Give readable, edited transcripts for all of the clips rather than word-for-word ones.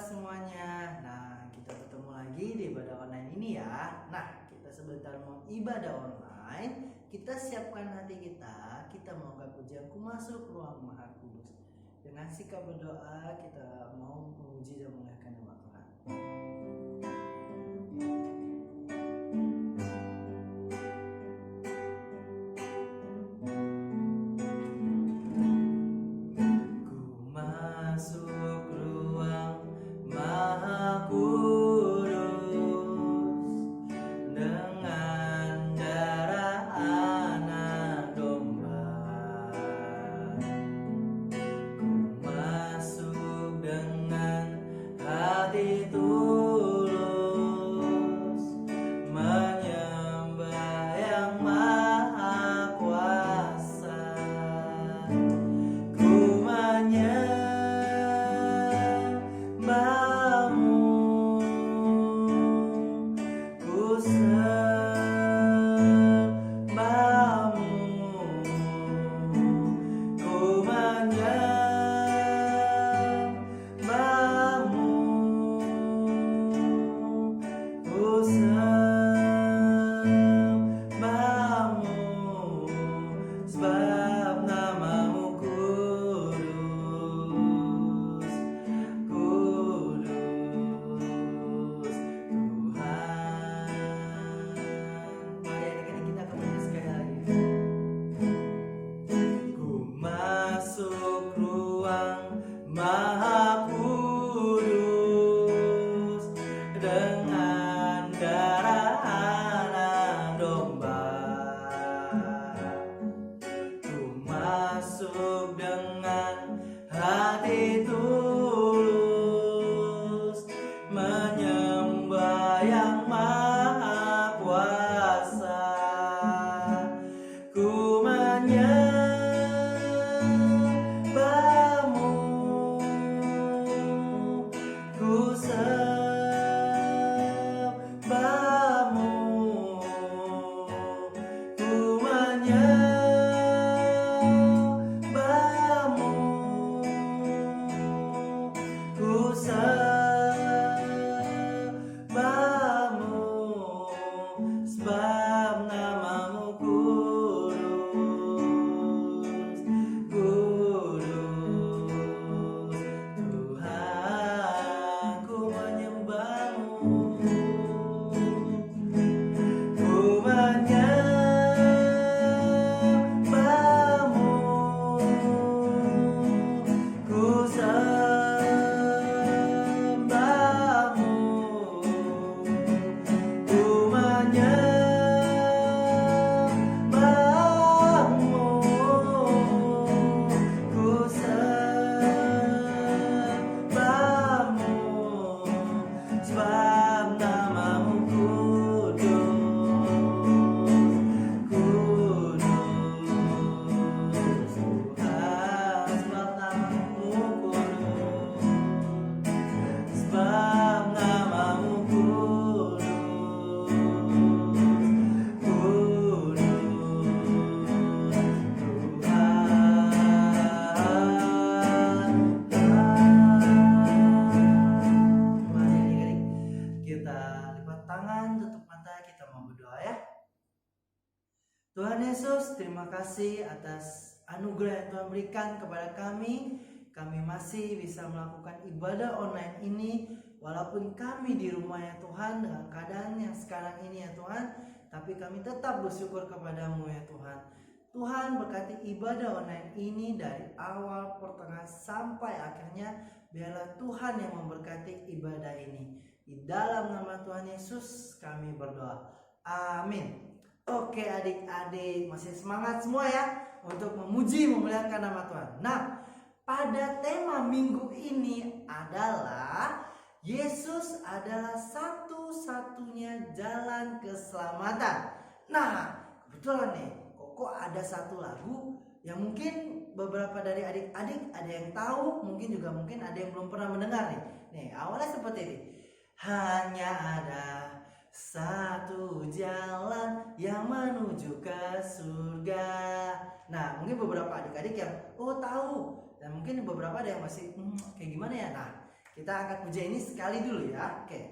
semuanya. Nah, kita ketemu lagi di ibadah online ini ya. Nah, kita sebentar mau ibadah online. Kita siapkan hati kita mau anggap pujianku masuk ruang Maha Kudus. Dengan sikap berdoa kita mau memuji dan memuliakan nama Tuhan. Ku masuk ruang Maha Kudus dengan darah anak domba. Ku masuk dengan hati tulus menyembah yang Maha Kuasa. Ku menyembahmu, ku sembahmu, ku menyembahmu, ku sembahmu, sebab namamu kudus, kudus Tuhan. Mari adik-adik kita kembali sekali lagi. Ku masuk ruang Maha Kudus dengan darah anak domba. Ku masuk dengan hati tulus menyembah yang Maha Kuasa. Ku menyembahmu, ku sembahmu, ku menyembahmu, ku sembahmu, sebab namamu kudus, kudus Tuhan. Ku menyembahmu, ku menyembahmu, ku sembahmu, ku menyembahmu, ku sembahmu, sebab namamu kudus, kudus Tuhan. Sebab namamu kudus, sebab namamu kudus, kudus Tuhan. Mari adik-adik kita lipat tangan, tutup mata, kita mau berdoa ya. Tuhan Yesus, terima kasih atas anugerah yang Tuhan berikan kepada kami. Kami masih bisa melakukan ibadah online ini walaupun kami di rumah ya Tuhan, dengan keadaan yang sekarang ini ya Tuhan, tapi kami tetap bersyukur kepadamu ya Tuhan. Tuhan berkati ibadah online ini dari awal, pertengahan sampai akhirnya. Biarlah Tuhan yang memberkati ibadah ini. Di dalam nama Tuhan Yesus kami berdoa. Amin. Oke adik-adik, masih semangat semua ya untuk memuji memuliakan nama Tuhan. Nah, pada tema minggu ini adalah Yesus adalah satu-satunya jalan keselamatan. Nah, kebetulan nih, kok ada satu lagu yang mungkin beberapa dari adik-adik ada yang tahu, mungkin ada yang belum pernah mendengar nih. Nih, awalnya seperti ini. Hanya ada satu jalan yang menuju ke surga. Nah, mungkin beberapa adik-adik yang tahu, dan mungkin beberapa ada yang masih kayak gimana ya. Nah, Kita angkat pujian ini sekali dulu ya. Oke.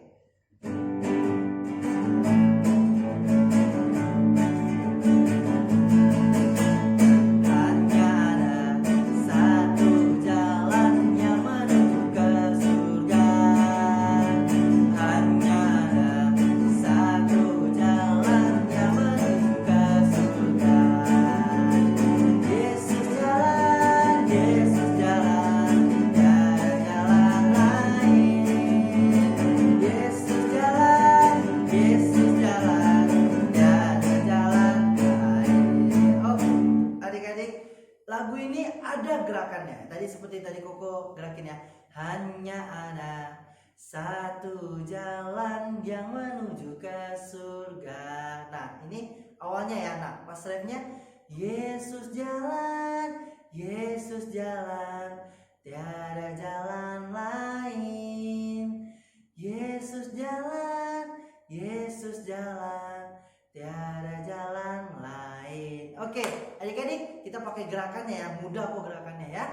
Lagu ini ada gerakannya. Tadi seperti tadi Koko gerakin ya. Hanya ada satu jalan yang menuju ke surga. Nah, ini awalnya ya. Nah, pas refnya Yesus jalan, Yesus jalan, tiada jalan lain. Yesus jalan, Yesus jalan, tiada jalan lain. Oke, adik-adik kita pakai gerakannya ya, mudah kok gerakannya ya.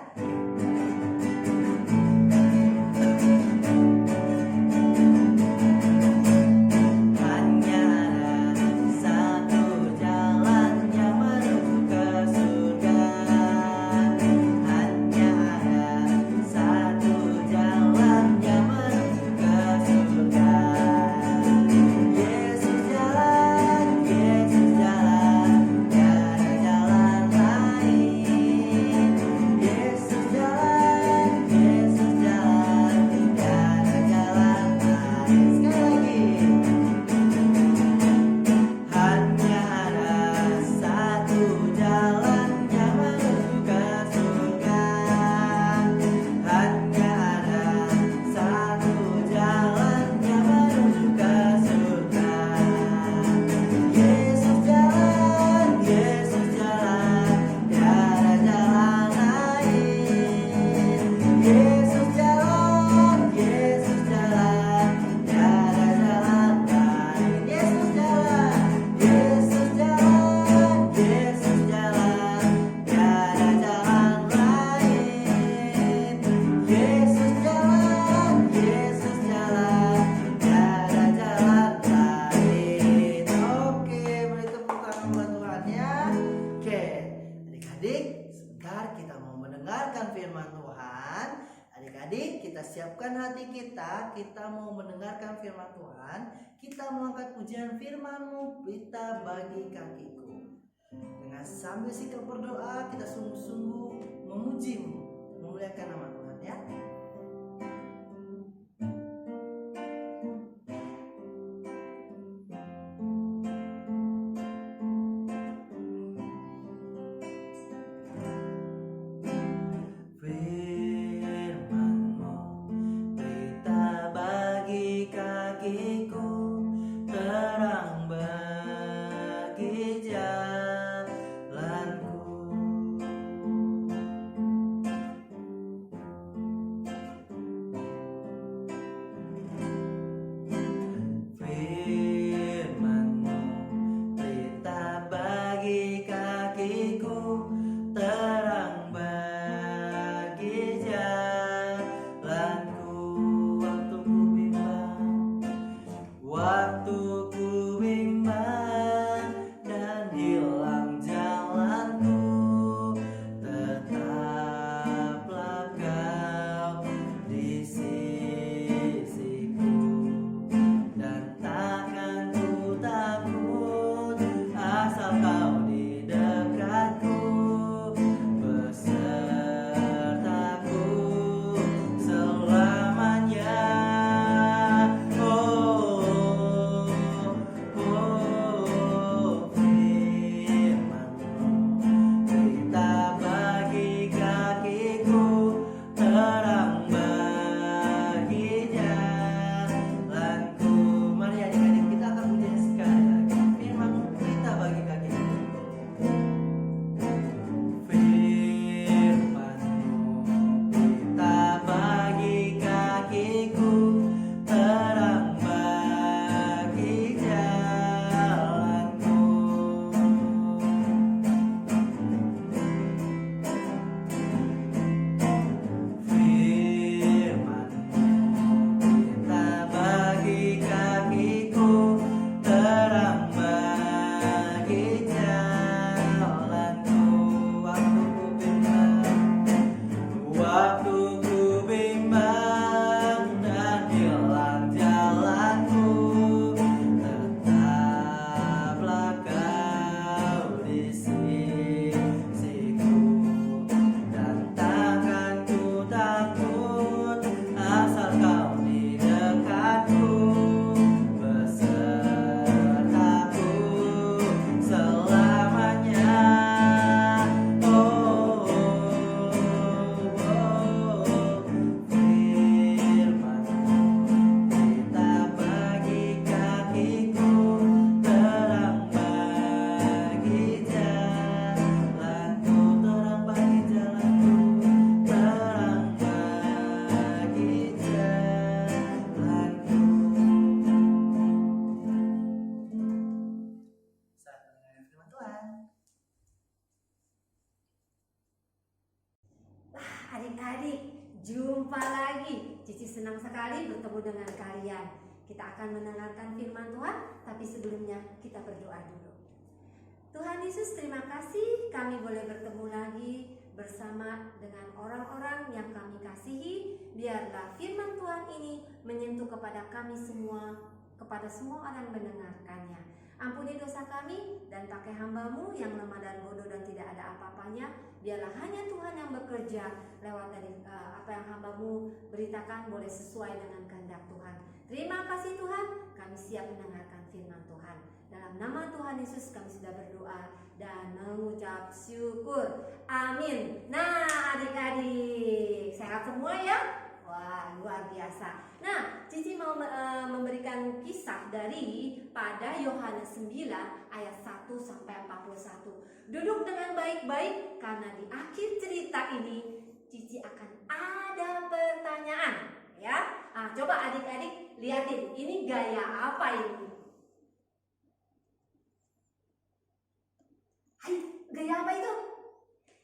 Adik-adik, kita siapkan hati kita mau mendengarkan firman Tuhan. Kita mau angkat pujian firman-Mu, Pelita bagi kakiku. Dengan sambil sikap berdoa, kita sungguh-sungguh memuji-Mu, memuliakan nama Tuhan ya. Jumpa lagi. Cici senang sekali bertemu dengan kalian. Kita akan mendengarkan firman Tuhan, tapi sebelumnya kita berdoa dulu. Tuhan Yesus, terima kasih kami boleh bertemu lagi bersama dengan orang-orang yang kami kasihi. Biarlah firman Tuhan ini menyentuh kepada kami semua, kepada semua orang mendengarkannya. Ampuni dosa kami dan pakai hamba-Mu yang lemah dan bodoh dan tidak ada apa-apanya. Biarlah hanya Tuhan yang bekerja lewat dari apa yang hamba-Mu beritakan boleh sesuai dengan kehendak Tuhan. Terima kasih Tuhan, kami siap mendengarkan firman Tuhan. Dalam nama Tuhan Yesus kami sudah berdoa dan mengucap syukur. Amin. Nah adik-adik, sehat semua ya? Wah, luar biasa. Nah, Cici mau memberikan kisah dari pada Yohanes 9 ayat 1 sampai 41. Duduk dengan baik-baik karena di akhir cerita ini Cici akan ada pertanyaan, ya. Nah, coba adik-adik lihatin, ini gaya apa ini? Hai, gaya apa itu?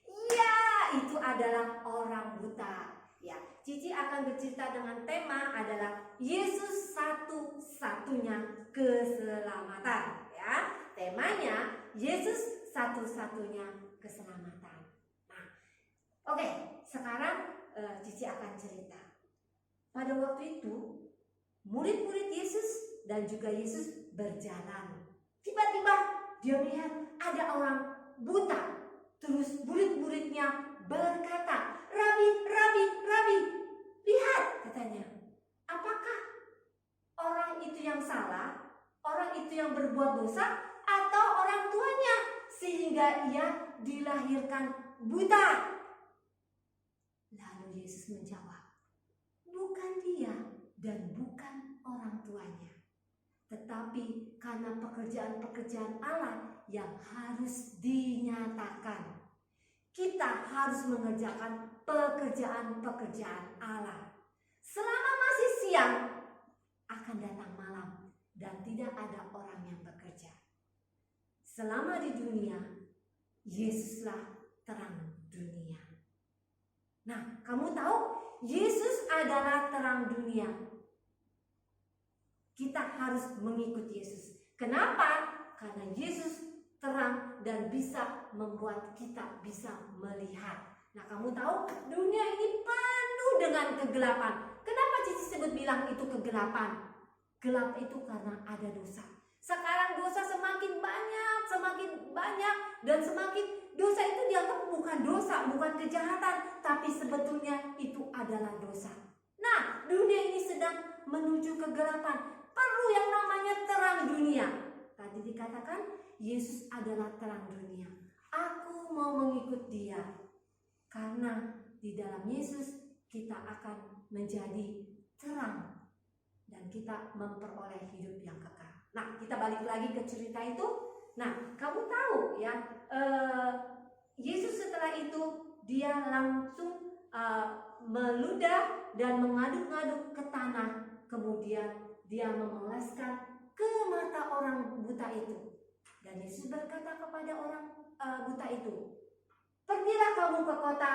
Iya, itu adalah orang buta. Ya, Cici akan bercerita dengan tema adalah Yesus satu-satunya keselamatan. Ya, temanya Yesus satu-satunya keselamatan. Nah, oke, sekarang Cici akan cerita. Pada waktu itu, murid-murid Yesus dan juga Yesus berjalan. Tiba-tiba dia melihat ada orang buta. Terus murid-muridnya berkata, Rabi, Rabi, Rabi, lihat, katanya. Apakah orang itu yang salah, orang itu yang berbuat dosa, atau orang tuanya sehingga ia dilahirkan buta? Lalu Yesus menjawab, bukan dia dan bukan orang tuanya, tetapi karena pekerjaan-pekerjaan Allah yang harus dinyatakan. Kita harus mengerjakan pekerjaan-pekerjaan Allah. Selama masih siang, akan datang malam dan tidak ada orang yang bekerja. Selama di dunia, Yesuslah terang dunia. Nah, kamu tahu Yesus adalah terang dunia. Kita harus mengikuti Yesus. Kenapa? Karena Yesus terang dan bisa membuat kita bisa melihat. Nah, kamu tahu dunia ini penuh dengan kegelapan. Kenapa Cici sebut bilang itu kegelapan? Gelap itu karena ada dosa. Sekarang dosa semakin banyak dan semakin dosa itu dianggap bukan dosa, bukan kejahatan, tapi sebetulnya itu adalah dosa. Nah, dunia ini sedang menuju kegelapan. Perlu yang namanya terang dunia. Tadi dikatakan Yesus adalah terang dunia. Aku mau mengikut dia. Karena di dalam Yesus kita akan menjadi terang. Dan kita memperoleh hidup yang kekal. Nah, kita balik lagi ke cerita itu. Nah, kamu tahu ya, Yesus setelah itu dia langsung meludah dan mengaduk-aduk ke tanah. Kemudian dia memoleskan ke mata orang buta itu. Dan Yesus berkata kepada orang buta itu, pergilah kamu ke kota,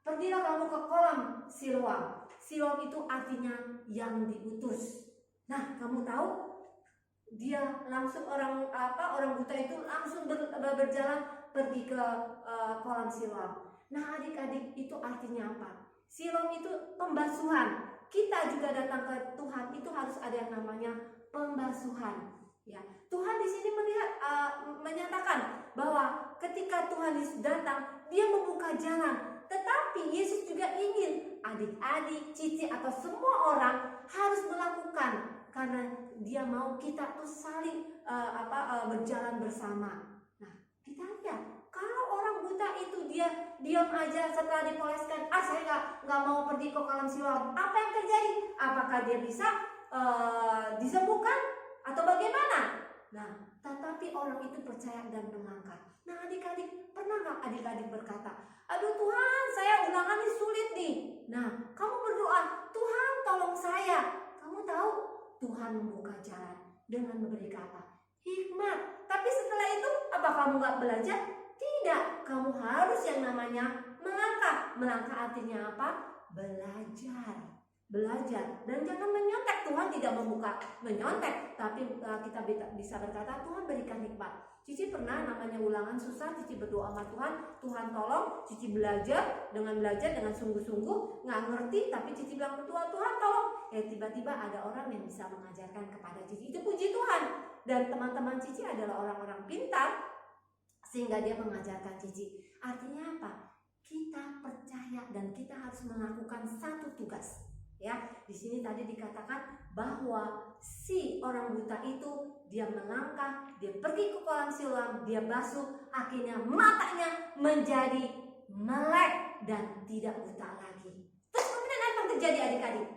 pergilah kamu ke kolam Siloam. Siloam itu artinya yang diutus. Nah, kamu tahu dia langsung orang buta itu langsung berjalan pergi ke kolam Siloam. Nah, adik-adik, itu artinya apa? Siloam itu pembasuhan. Kita juga datang ke Tuhan itu harus ada yang namanya pembasuhan. Ya, Tuhan di sini menyatakan bahwa ketika Tuhan Yesus datang, dia membuka jalan. Tetapi Yesus juga ingin adik-adik, cici atau semua orang harus melakukan karena dia mau kita tuh saling berjalan bersama. Nah, kita lihat kalau orang buta itu dia diam aja setelah dipoleskan, saya nggak mau pergi ke kolam Siloam. Apa yang terjadi? Apakah dia bisa disembuhkan atau bagaimana? Nah, tetapi orang itu percaya dan melangkah. Nah, adik-adik, pernah nggak adik-adik berkata, aduh Tuhan, saya ulangan ini sulit nih. Nah, kamu berdoa, Tuhan tolong saya. Kamu tahu, Tuhan membuka jalan dengan memberi apa? Hikmat. Tapi setelah itu, apa kamu nggak belajar? Tidak, kamu harus yang namanya melangkah. Melangkah artinya apa? belajar dan jangan menyontek. Tuhan tidak membuka menyontek, tapi kita bisa berkata Tuhan berikan hikmat. Cici pernah namanya ulangan susah, Cici berdoa sama Tuhan, Tuhan tolong. Cici belajar dengan sungguh-sungguh, nggak ngerti, tapi Cici bilang Tuhan tolong. Tiba-tiba ada orang yang bisa mengajarkan kepada Cici, itu puji Tuhan. Dan teman-teman Cici adalah orang-orang pintar, sehingga dia mengajarkan Cici. Artinya apa? Kita percaya dan kita harus melakukan satu tugas. Ya, di sini tadi dikatakan bahwa si orang buta itu dia melangkah, dia pergi ke kolam Siloam, dia basuh, akhirnya matanya menjadi melek dan tidak buta lagi. Terus kemudian apa yang terjadi adik-adik?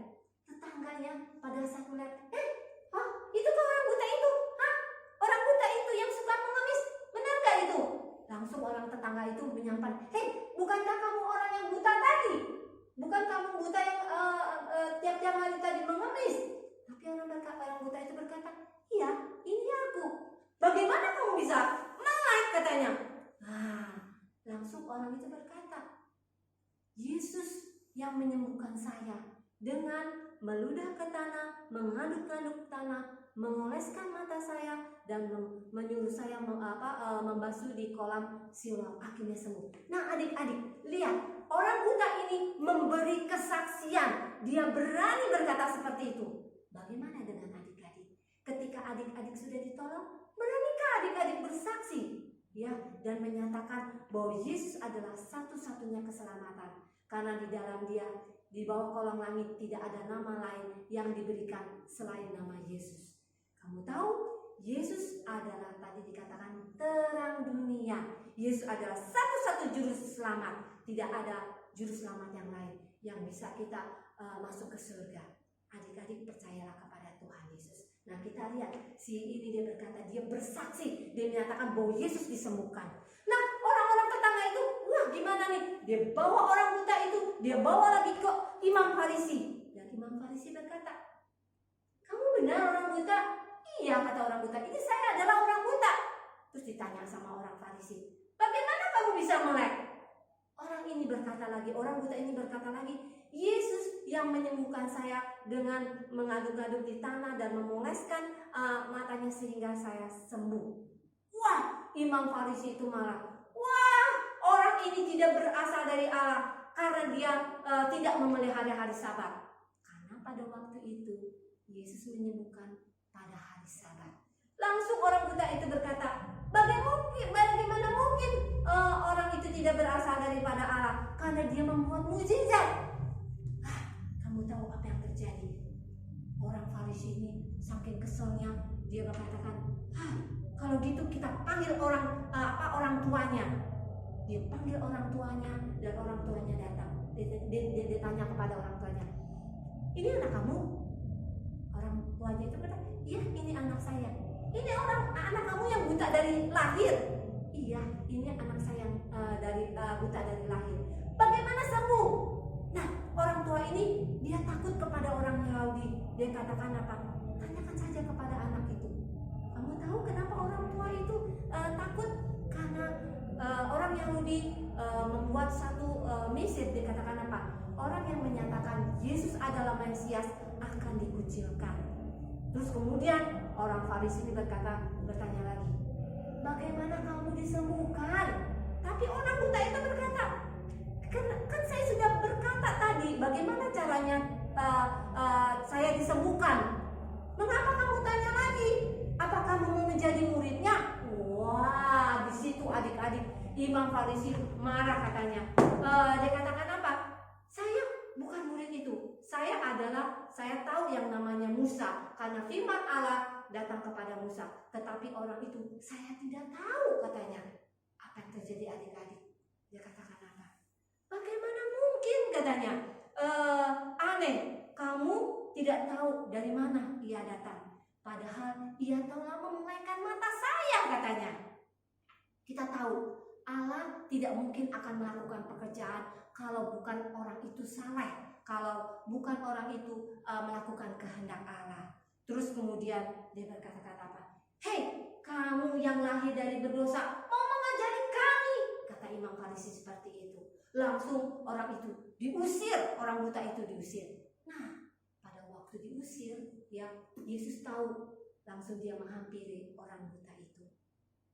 Tetangganya pada saat melihat, itu kan orang buta itu, orang buta itu yang suka mengemis, benar gak itu? Langsung orang tetangga itu menyampaikan, bukankah kamu orang yang buta tadi? Bukan kamu buta yang tiap-tiap hari tadi mengemis? Tapi orang buta itu berkata, iya, ini aku. Bagaimana kamu bisa melek, katanya? Langsung orang itu berkata, Yesus yang menyembuhkan saya dengan meludah ke tanah, mengaduk-aduk tanah, mengoleskan mata saya, dan menyuruh saya membasuh di kolam Siloam, akhirnya sembuh. Nah adik-adik, lihat, orang buta ini memberi kesaksian. Dia berani berkata seperti itu. Bagaimana dengan adik-adik? Ketika adik-adik sudah ditolong, beranikah adik-adik bersaksi? Ya, dan menyatakan bahwa Yesus adalah satu-satunya keselamatan. Karena di dalam dia, di bawah kolong langit tidak ada nama lain yang diberikan selain nama Yesus. Kamu tahu, Yesus adalah tadi dikatakan terang dunia. Yesus adalah satu-satu juru selamat. Tidak ada juru selamat yang lain yang bisa kita masuk ke surga. Adik-adik percayalah kepada Tuhan Yesus. Nah kita lihat, si ini dia berkata, dia bersaksi, dia menyatakan bahwa Yesus disembuhkan. Nah orang-orang tetangga itu, wah gimana nih? Dia bawa orang buta itu, dia bawa lagi ke Imam Farisi. Dan Imam Farisi berkata, kamu benar orang buta? Iya, kata orang buta, ini saya adalah orang buta. Terus ditanya sama orang Farisi, bagaimana kamu bisa melek? Orang ini berkata lagi, orang buta ini berkata lagi, Yesus yang menyembuhkan saya dengan mengaduk-aduk di tanah dan memoleskan matanya sehingga saya sembuh. Wah, Imam Farisi itu marah. Wah, orang ini tidak berasal dari Allah karena dia tidak memelihara hari Sabat. Karena pada waktu itu Yesus menyembuhkan pada hari Sabat. Langsung orang buta itu berkata, bagaimana mungkin orang itu tidak berasal daripada Allah? Karena dia membuat mukjizat. Kamu tahu apa yang terjadi? Orang Farisi ini saking keselnya, dia berkatakan, kalau gitu kita panggil orang tuanya. Dia panggil orang tuanya dan orang tuanya datang. Dia tanya kepada orang tuanya, ini anak kamu? Orang tuanya itu berkata, iya ini anak saya. Ini anak kamu yang buta dari lahir? Iya, ini anak saya yang buta dari lahir. Bagaimana sembuh? Nah, orang tua ini dia takut kepada orang Yahudi. Dia katakan apa? Tanyakan saja kepada anak itu. Kamu tahu kenapa orang tua itu takut? Karena orang Yahudi membuat satu misi. Dia katakan apa? Orang yang menyatakan Yesus adalah Mesias akan dikucilkan. Terus kemudian orang Farisi ini bertanya lagi, bagaimana kamu disembuhkan? Tapi orang buta itu berkata, kan saya sudah berkata tadi, bagaimana caranya saya disembuhkan? Mengapa kamu tanya lagi? Apa kamu mau menjadi muridnya? Wah, di situ adik-adik Imam Farisi marah katanya. Dia katakan apa? Saya bukan murid itu. Saya tahu yang namanya Musa, karena firman Allah datang kepada Musa. Tetapi orang itu saya tidak tahu, katanya. Apa yang terjadi adik-adik? Dia katakan apa? Bagaimana mungkin, katanya, aneh, kamu tidak tahu dari mana ia datang. Padahal ia telah memelekkan mata saya, katanya. Kita tahu Allah tidak mungkin akan melakukan pekerjaan kalau bukan orang itu saleh, kalau bukan orang itu melakukan kehendak Allah. Terus kemudian dia berkata-kata apa? Hei, kamu yang lahir dari berdosa, mau mengajari kami, kata Imam Farisi seperti itu. langsung orang itu diusir, orang buta itu diusir. Nah, pada waktu diusir, ya Yesus tahu, langsung dia menghampiri orang buta itu.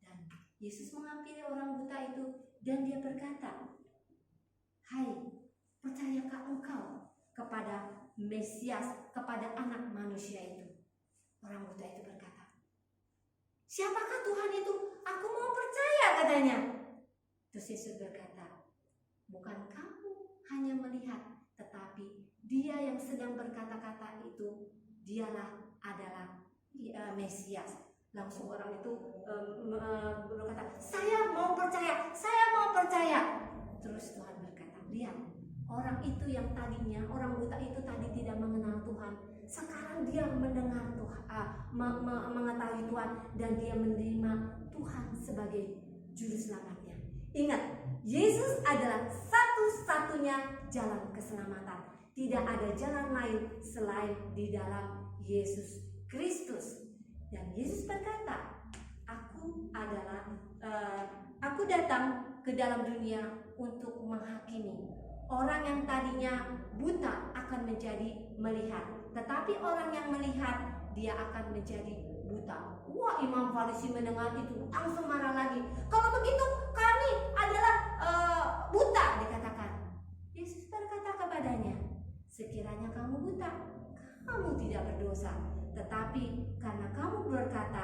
Dan Yesus menghampiri orang buta itu dan dia berkata, "Hai, percayakah engkau kepada Mesias, kepada anak manusia itu?" Orang buta itu berkata, "Siapakah Tuhan itu? Aku mau percaya," katanya. Terus Yesus berkata, "Bukan kamu hanya melihat, tetapi dia yang sedang berkata-kata itu, dialah adalah Mesias." Langsung orang itu berkata, "Saya mau percaya, saya mau percaya." Terus Tuhan berkata, "Lihat, orang itu yang tadinya, orang buta itu tadi tidak mengenal Tuhan, sekarang dia mendengar Tuhan, mengetahui Tuhan, dan dia menerima Tuhan sebagai juru selamatnya." Ingat, Yesus adalah satu-satunya jalan keselamatan. Tidak ada jalan lain selain di dalam Yesus Kristus. Dan Yesus berkata, Aku datang ke dalam dunia untuk menghakimi. Orang yang tadinya buta akan menjadi melihat, tetapi orang yang melihat, dia akan menjadi buta." Wah, Imam Farisi mendengar itu langsung marah lagi. "Kalau begitu kami adalah buta," dikatakan. Yesus berkata kepadanya, "Sekiranya kamu buta, kamu tidak berdosa. Tetapi karena kamu berkata,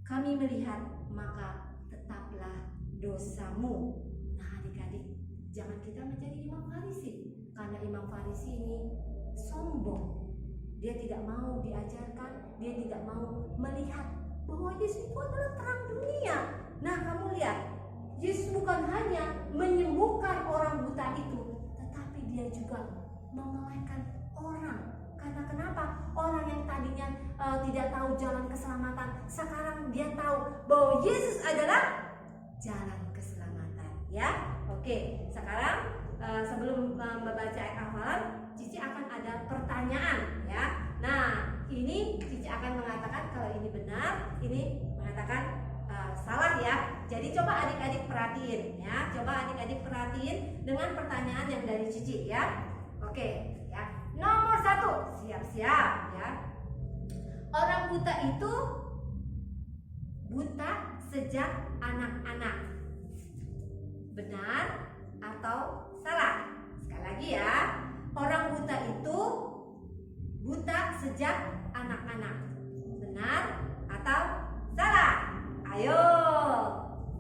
'Kami melihat,' maka tetaplah dosamu." Nah, adik-adik, jangan kita menjadi Imam Farisi. Karena Imam Farisi ini sombong. Dia tidak mau diajarkan, dia tidak mau melihat bahwa Yesus itu adalah terang dunia. Nah, kamu lihat, Yesus bukan hanya menyembuhkan orang buta itu, tetapi dia juga memelihara orang. Karena kenapa? Orang yang tadinya tidak tahu jalan keselamatan, sekarang dia tahu bahwa Yesus adalah jalan keselamatan. Ya, oke. Sekarang sebelum membaca ayat hafalan, Cici akan ada pertanyaan, ya. Nah, ini Cici akan mengatakan kalau ini benar, ini mengatakan salah, ya. Jadi coba adik-adik perhatiin, ya. Coba adik-adik perhatiin dengan pertanyaan yang dari Cici, ya. Oke, ya. Nomor 1, siap-siap, ya. Orang buta itu buta sejak anak-anak. Benar atau salah? Sekali lagi, ya. Orang buta itu buta sejak anak-anak. Benar atau salah? Ayo.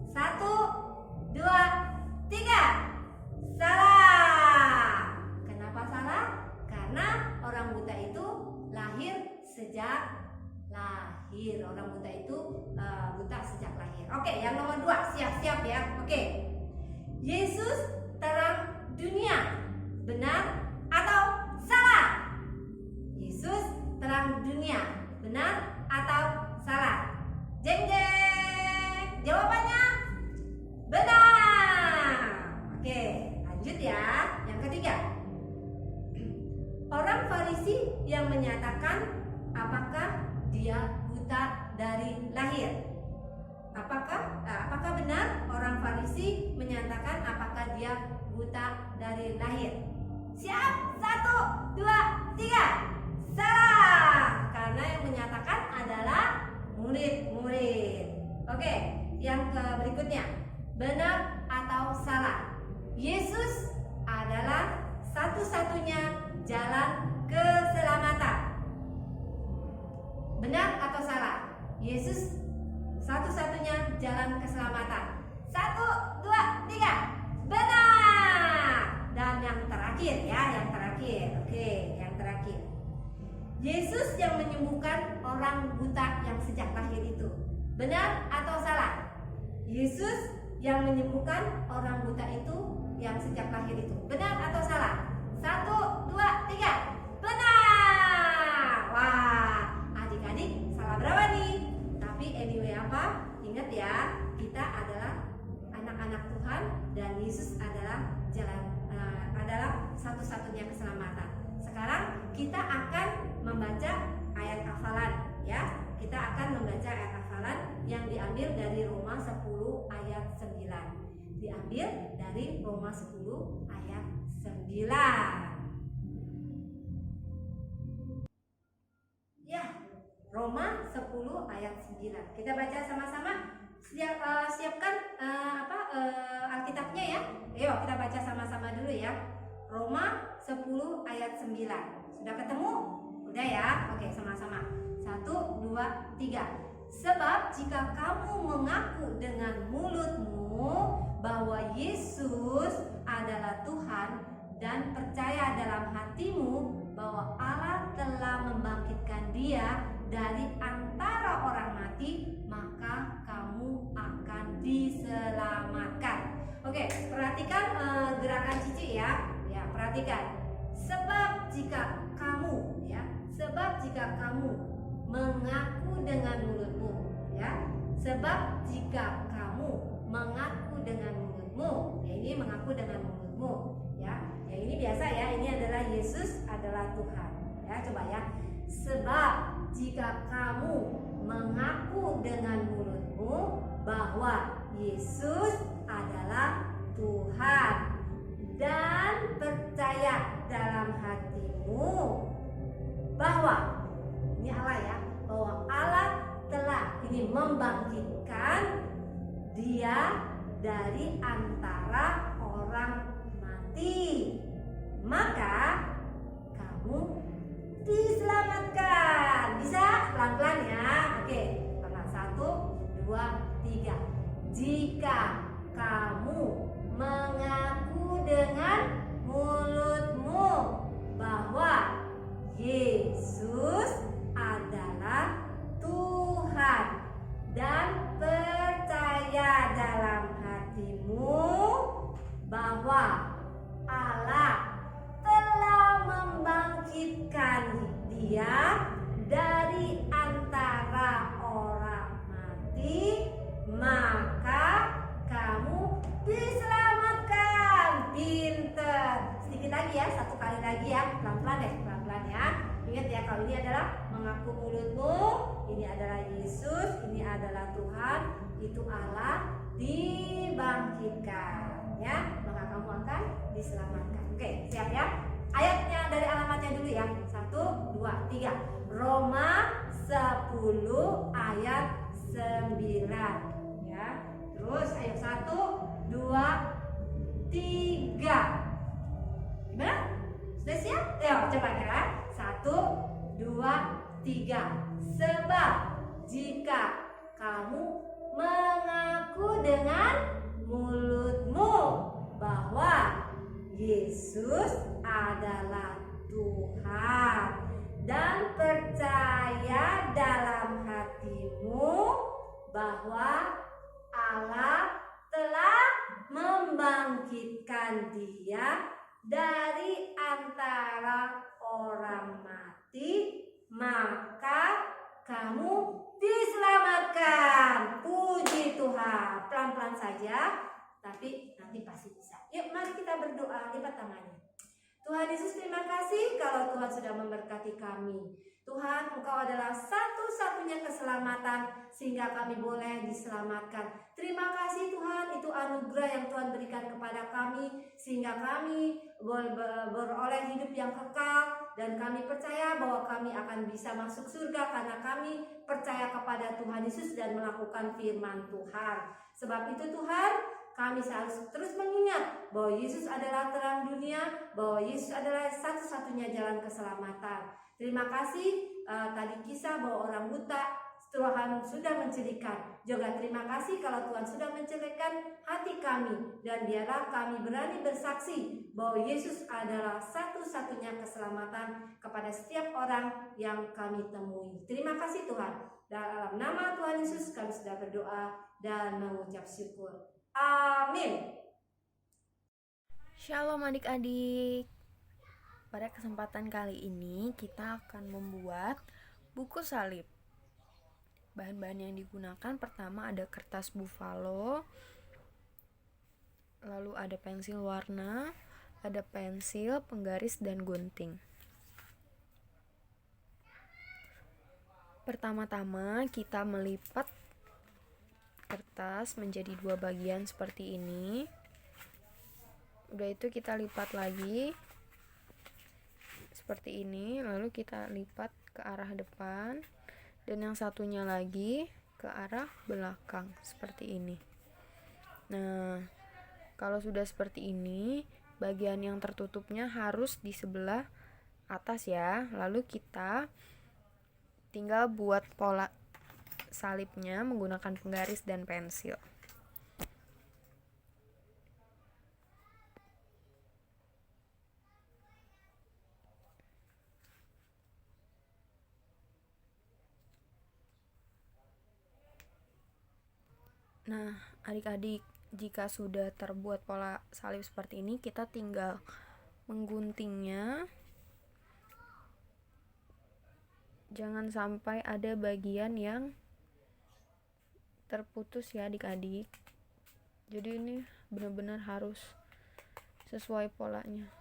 1, 2, 3. Salah. Kenapa salah? Karena orang buta itu lahir sejak lahir. Orang buta itu buta sejak lahir. Oke, yang nomor 2, siap-siap, ya. Oke. Yesus terang dunia. Benar atau salah? Yesus terang dunia. Benar atau salah? Jeng jeng. Jawabannya benar. Oke, lanjut, ya. Yang ketiga, orang Farisi yang menyatakan apakah dia buta dari lahir. Apakah benar orang Farisi menyatakan apakah dia buta dari lahir? Siap? 1, 2, 3. Salah. Karena yang menyatakan adalah murid-murid. Oke, yang berikutnya, benar atau salah? Yesus adalah satu-satunya jalan keselamatan. Benar atau salah? Yesus satu-satunya jalan keselamatan. 1, 2, 3. Benar. Dan yang terakhir, ya, yang terakhir. Oke, yang terakhir. Yesus yang menyembuhkan orang buta yang sejak lahir itu. Benar atau salah? Yesus yang menyembuhkan orang buta itu yang sejak lahir itu. Benar atau salah? 1, 2, 3. Benar. Wah, adik-adik salah berapa nih? Tapi anyway apa? Ingat, ya, kita adalah anak-anak Tuhan dan Yesus adalah adalah satu-satunya keselamatan. Sekarang kita akan membaca ayat hafalan, ya. Kita akan membaca ayat hafalan yang diambil dari Roma 10 ayat 9. diambil dari Roma 10 ayat 9. Ya, Roma 10 ayat 9. Kita baca sama-sama. Siapkan Alkitabnya ya. Ayo kita baca sama-sama dulu ya. Roma 10 ayat 9. Sudah ketemu? Udah ya? Oke, sama-sama. 1, 2, 3. Sebab jika kamu mengaku dengan mulutmu bahwa Yesus adalah Tuhan dan percaya dalam hatimu bahwa Allah telah membangkitkan Dia dari antara orang mati, maka kamu akan diselamatkan. Oke, perhatikan gerakan Cici ya. Ya, perhatikan. Sebab jika kamu mengaku dengan mulutmu, ya. Sebab jika kamu mengaku dengan mulutmu, ya ini mengaku dengan mulutmu, ya. Ya ini biasa ya, ini adalah Yesus adalah Tuhan. Ya, coba ya. Sebab jika kamu mengaku dengan mulutmu bahwa Yesus adalah Tuhan dan percaya dalam hatimu bahwa ini Allah ya, bahwa Allah telah ini membangkitkan Dia dari antara orang mati, maka kamu diselamatkan. Bisa pelan-pelan ya. Oke, pelan. 1, 2, 3. Jika kamu mengaku dengan mulutmu bahwa Yesus adalah Tuhan dan percaya dalam hatimu bahwa Allah telah membangkitkan Dia dari antara orang mati, maka kamu diselamatkan. Pinter. Sedikit lagi ya, satu kali lagi ya, pelan-pelan deh, pelan-pelan ya. Ingat ya, kalau ini adalah mengaku mulutmu, ini adalah Yesus, ini adalah Tuhan, itu Allah dibangkitkan, ya, maka kamu akan diselamatkan. Oke, siap ya? Ayatnya dari alamatnya dulu ya. 1, 2, 3. Roma 10 ayat 9. Ya. Terus ayo 1, 2, 3. Gimana? Sudah siap? Ayo coba ya. 1, 2, 3. Sebab jika kamu mengaku dengan mulutmu bahwa Yesus adalah Tuhan dan percaya dalam hatimu bahwa Allah telah membangkitkan Dia dari antara orang mati, maka kamu diselamatkan. Puji Tuhan. Pelan-pelan saja, tapi nanti pasti bisa. Yuk, mari kita berdoa. Lipat tangannya. Tuhan Yesus, terima kasih kalau Tuhan sudah memberkati kami. Tuhan, Engkau adalah satu-satunya keselamatan sehingga kami boleh diselamatkan. Terima kasih Tuhan, itu anugerah yang Tuhan berikan kepada kami sehingga kami beroleh hidup yang kekal, dan kami percaya bahwa kami akan bisa masuk surga karena kami percaya kepada Tuhan Yesus dan melakukan firman Tuhan. Sebab itu Tuhan, kami harus terus mengingat bahwa Yesus adalah terang dunia, bahwa Yesus adalah satu-satunya jalan keselamatan. Terima kasih tadi kisah bahwa orang buta Tuhan sudah menceritakan. Juga terima kasih kalau Tuhan sudah menceritakan hati kami, dan biarlah kami berani bersaksi bahwa Yesus adalah satu-satunya keselamatan kepada setiap orang yang kami temui. Terima kasih Tuhan. Dalam nama Tuhan Yesus kami sudah berdoa dan mengucap syukur. Amin. Shalom adik-adik. Pada kesempatan kali ini kita akan membuat buku salib. Bahan-bahan yang digunakan pertama ada kertas buffalo, lalu ada pensil warna, ada pensil, penggaris, dan gunting. Pertama-tama kita melipat kertas menjadi dua bagian seperti ini. Udah itu kita lipat lagi seperti ini, lalu kita lipat ke arah depan, dan yang satunya lagi ke arah belakang seperti ini. Nah, kalau sudah seperti ini, bagian yang tertutupnya harus di sebelah atas ya. Lalu kita tinggal buat pola salibnya menggunakan penggaris dan pensil. Nah, adik-adik, jika sudah terbuat pola salib seperti ini, kita tinggal mengguntingnya. Jangan sampai ada bagian yang terputus ya adik-adik. Jadi ini benar-benar harus sesuai polanya.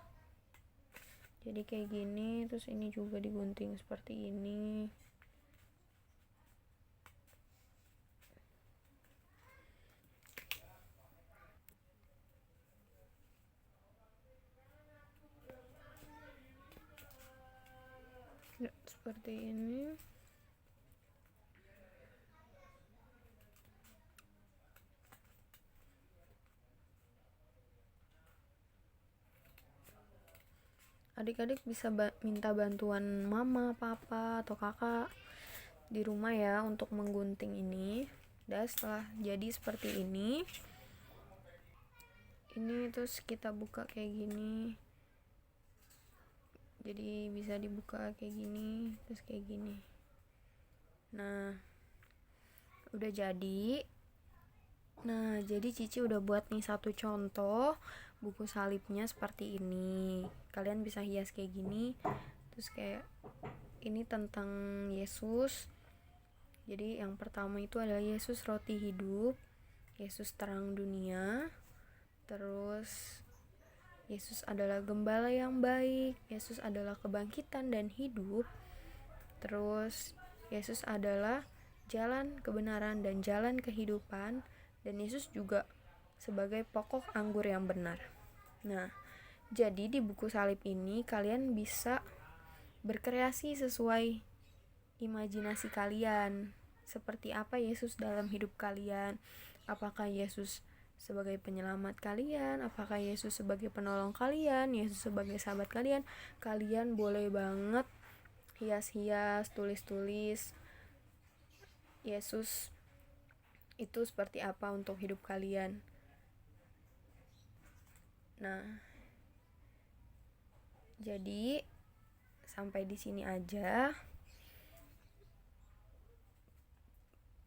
Jadi kayak gini, terus ini juga digunting seperti ini. Ya, seperti ini. Adik-adik bisa minta bantuan mama, papa, atau kakak di rumah ya untuk menggunting ini. Dan setelah jadi seperti ini terus kita buka kayak gini. Jadi bisa dibuka kayak gini, terus kayak gini. Nah, udah jadi. Nah, jadi Cici udah buat nih satu contoh buku salibnya seperti ini. Kalian bisa hias kayak gini. Terus kayak ini tentang Yesus. Jadi yang pertama itu adalah Yesus roti hidup, Yesus terang dunia. Terus Yesus adalah gembala yang baik, Yesus adalah kebangkitan dan hidup. Terus Yesus adalah jalan kebenaran dan jalan kehidupan, dan Yesus juga sebagai pokok anggur yang benar. Nah, jadi di buku salib ini kalian bisa berkreasi sesuai imajinasi kalian. Seperti apa Yesus dalam hidup kalian? Apakah Yesus sebagai penyelamat kalian? Apakah Yesus sebagai penolong kalian? Yesus sebagai sahabat kalian? Kalian boleh banget hias-hias, tulis-tulis Yesus itu seperti apa untuk hidup kalian. Nah, jadi sampai di sini aja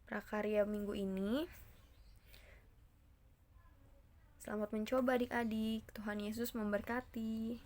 prakarya minggu ini. Selamat mencoba adik-adik. Tuhan Yesus memberkati.